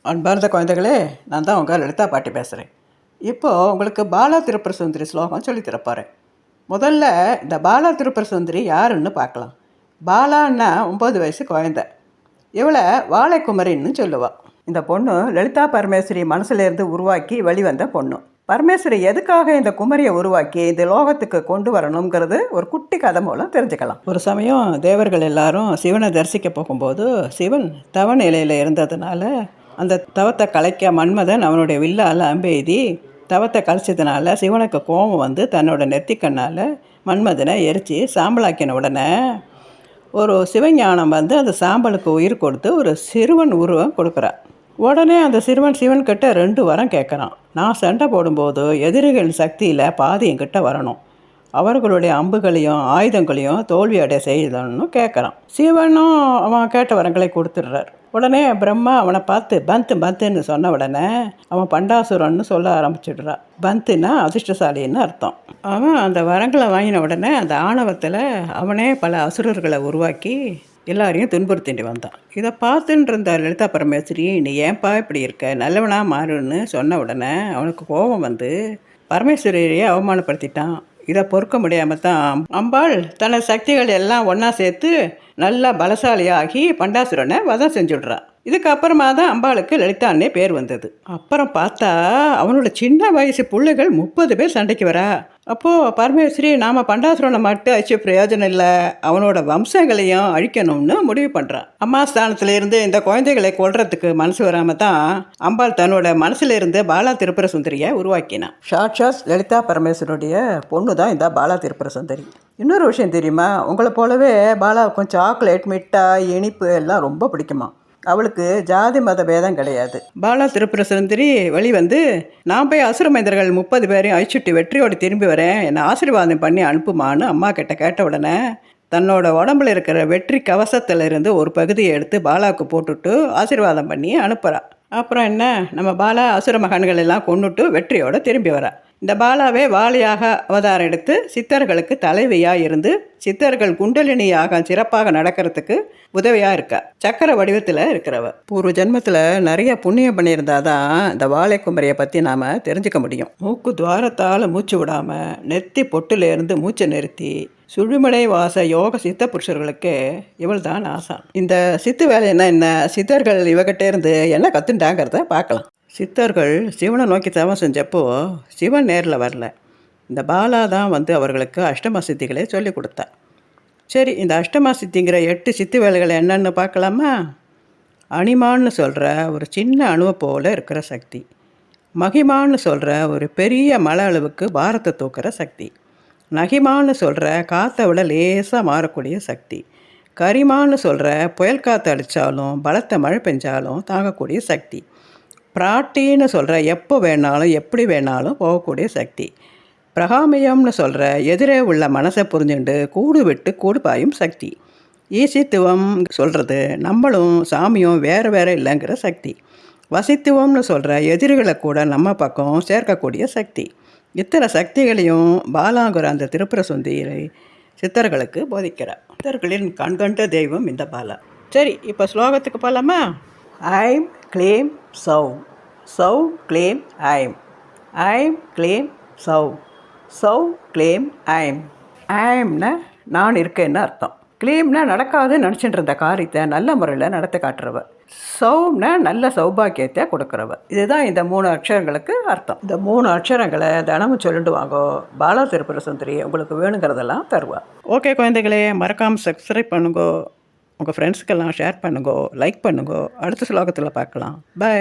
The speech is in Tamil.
அன்பார்ந்த குழந்தைகளே, நான் தான் உங்கள் லலிதா பாட்டி பேசுகிறேன். இப்போது உங்களுக்கு பாலா திருப்புர சுந்தரி ஸ்லோகம் சொல்லி தரப்போகிறேன். முதல்ல இந்த பாலா திருப்புர சுந்தரி யாருன்னு பார்க்கலாம். பாலான்னா 9 வயசு குழந்தை. இவளை வாழைக்குமரின்னு சொல்லுவாள். இந்த பொண்ணு லலிதா பரமேஸ்வரி மனசுலேருந்து உருவாக்கி வெளிவந்த பொண்ணு. பரமேஸ்வரி எதுக்காக இந்த குமரியை உருவாக்கி இந்த லோகத்துக்கு கொண்டு வரணுங்கிறது ஒரு குட்டி கதை மூலம் தெரிஞ்சுக்கலாம். ஒரு சமயம் தேவர்கள் எல்லாரும் சிவனை தரிசிக்க போகும்போது சிவன் தவ நிலையில் இருந்ததுனால அந்த தவத்தை கலைக்க மன்மதன் அவனுடைய வில்லால் அம்பெய்தி தவத்தை கலைச்சதுனால சிவனுக்கு கோபம் வந்து தன்னோட நெத்திக்கண்ணால் மன்மதனை எரித்து சாம்பலாக்கின உடனே ஒரு சிவஞானம் வந்து அந்த சாம்பலுக்கு உயிர் கொடுத்து ஒரு சிறுவன் உருவம் கொடுக்குறான். உடனே அந்த சிறுவன் சிவன்கிட்ட 2 வரம் கேட்குறான். நான் சண்டை போடும்போது எதிரிகள் சக்தியில் பாதி என்கிட்ட வரணும், அவர்களுடைய அம்புகளையும் ஆயுதங்களையும் தோல்வி அடைய செய்யணும்னு கேட்குறான். சிவனும் அவன் கேட்ட வரங்களை கொடுத்துடுறார். உடனே பிரம்மா அவனை பார்த்து பந்துன்னு சொன்ன உடனே அவன் பண்டாசுரன்னு சொல்ல ஆரம்பிச்சிடுறான். பந்துன்னா அதிர்ஷ்டசாலின்னு அர்த்தம். அவன் அந்த வரங்களை வாங்கின உடனே அந்த ஆணவத்தில் அவனே பல அசுரர்களை உருவாக்கி எல்லாரையும் துன்புறுத்திட்டு வந்தான். இதை பார்த்துட்டு இருந்த லலிதா பரமேஸ்வரி, நீ ஏன்பா இப்படி இருக்க, நல்லவனாக மாறுன்னு சொன்ன உடனே அவனுக்கு கோபம் வந்து பரமேஸ்வரியையே அவமானப்படுத்திட்டான். இதை பொறுக்க முடியாமல் தான் அம்பாள் தனது சக்திகள் எல்லாம் ஒன்றா சேர்த்து நல்லா பலசாலியாகி பண்டாசுரனை வதம் செஞ்சுடுறான். இதுக்கப்புறமா தான் அம்பாளுக்கு லலிதான்னே பேர் வந்தது. அப்புறம் பார்த்தா அவனோட சின்ன வயசு பிள்ளைகள் 30 பேர் சண்டைக்கு வரா. அப்போது பரமேஸ்வரி நாம் பண்டாசுரனை மட்டும் அழிச்ச பிரயோஜனம் இல்லை, அவனோட வம்சங்களையும் அழிக்கணும்னு முடிவு பண்ணுறான். அம்மா ஸ்தானத்துலேருந்து இந்த குழந்தைகளை கொல்றதுக்கு மனசு வராமல் தான் அம்பாள் தன்னோட மனசுலேருந்து பாலா திருப்புர சுந்தரியை உருவாக்கினான். சாட்சாத் லலிதா பரமேஸ்வருடைய பொண்ணு தான் இந்த பாலா திருப்புர சுந்தரி. இன்னொரு விஷயம் தெரியுமா, உங்களை போலவே பாலாவுக்கும் சாக்லேட், மிட்டாய், இனிப்பு எல்லாம் ரொம்ப பிடிக்குமா. அவளுக்கு ஜாதி மத பேதம் கிடையாது. பாலா திருப்புர சுந்தரி வந்து நான் போய் அசுரமேந்திரர்கள் 30 பேரையும் அழிச்சுட்டு வெற்றியோடு திரும்பி வரேன், என்னை ஆசீர்வாதம் பண்ணி அனுப்புமான்னு அம்மா கிட்ட கேட்ட உடனே தன்னோட உடம்புல இருக்கிற வெற்றி கவசத்திலிருந்து ஒரு பகுதியை எடுத்து பாலாவுக்கு போட்டுட்டு ஆசீர்வாதம் பண்ணி அனுப்புகிறா. அப்புறம் என்ன, நம்ம பாலா அசுர மகன்கள் எல்லாம் கொண்டுட்டு வெற்றியோடு திரும்பி வரா. இந்த பாலாவே வாலியாக அவதாரம் எடுத்து சித்தர்களுக்கு தலைவியாக இருந்து சித்தர்கள் குண்டலினியாக சிறப்பாக நடக்கிறதுக்கு உதவியாக இருக்கா. சக்கர வடிவத்தில் இருக்கிறவ. பூர்வ ஜென்மத்தில் நிறைய புண்ணியம் பண்ணியிருந்தாதான் இந்த வாழைக்குமரியை பற்றி நாம் தெரிஞ்சுக்க முடியும். மூக்கு துவாரத்தால் மூச்சு விடாமல் நெத்தி பொட்டுலேருந்து மூச்சை நிறுத்தி சுழிமலை வாச யோக சித்த புருஷர்களுக்கு இவள் தான் ஆசான். இந்த சித்து வேலைன்னா என்ன, சித்தர்கள் இவகிட்டே இருந்து என்ன கற்றுட்டாங்கிறத பார்க்கலாம். சித்தர்கள் சிவனை நோக்கி தவம் செஞ்சப்போ சிவன் நேரில் வரல, இந்த பாலா தான் வந்து அவர்களுக்கு அஷ்டமா சித்திகளை சொல்லி கொடுத்தா. சரி, இந்த அஷ்டமா சித்திங்கிற 8 சித்து வேலைகள் என்னன்னு பார்க்கலாமா. அணிமான்னு சொல்கிற ஒரு சின்ன அணுவை போல் இருக்கிற சக்தி, மகிமான்னு சொல்கிற ஒரு பெரிய மலை அளவுக்கு பாரத்தை தூக்குற சக்தி, நகிமான்னு சொல்கிற காற்றை விட லேசாக மாறக்கூடிய சக்தி, கரிமான்னு சொல்கிற புயல் காற்று அடித்தாலும் பலத்த மழை பெஞ்சாலும் தாங்கக்கூடிய சக்தி, பிராட்டின்னு சொல்கிற எப்போ வேணாலும் எப்படி வேணாலும் போகக்கூடிய சக்தி, பிரகாமியம்னு சொல்கிற எதிரே உள்ள மனசை புரிஞ்சுண்டு கூடு விட்டு கூடு பாயும் சக்தி, ஈசித்துவம் சொல்கிறது நம்மளும் சாமியும் வேறு வேறு இல்லைங்கிற சக்தி, வசித்துவம்னு சொல்கிற எதிரிகளை கூட நம்ம பக்கம் சேர்க்கக்கூடிய சக்தி. இத்தனை சக்திகளையும் பாலாங்குற அந்த திருப்புர சுந்தரி சித்தர்களுக்கு போதிக்கிறார். சித்தர்களின் கண்கண்ட தெய்வம் இந்த பாலா. சரி, இப்போ ஸ்லோகத்துக்கு போகலாமா. ஐம் க்ளீம் சௌ, சௌ க்ளீம் ஐம், ஐம் க்ளீம் சௌ, சௌ க்ளீம் ஐம். ஐம்னா நான் இருக்கேன்னு அர்த்தம். க்ளீம்னா நடக்காதுன்னு நினச்சிட்டு இருந்த காரியத்தை நல்ல முறையில் நடத்த காட்டுறவ. சௌம்னா நல்ல சௌபாக்கியத்தை கொடுக்குறவ. இதுதான் இந்த 3 அக்ஷரங்களுக்கு அர்த்தம். இந்த 3 அக்ஷரங்களை தினமும் சொல்லிட்டு வாங்கோ, பாலா திருப்புர சுந்தரி உங்களுக்கு வேணுங்கிறதெல்லாம் தருவா. ஓகே குழந்தைகளே, மறக்காமல் சப்ஸ்கிரைப் பண்ணுங்கோ, உங்கள் ஃப்ரெண்ட்ஸுக்கெல்லாம் ஷேர் பண்ணுங்கோ, லைக் பண்ணுங்கோ. அடுத்த ஸ்லோகத்தில் பார்க்கலாம். பை.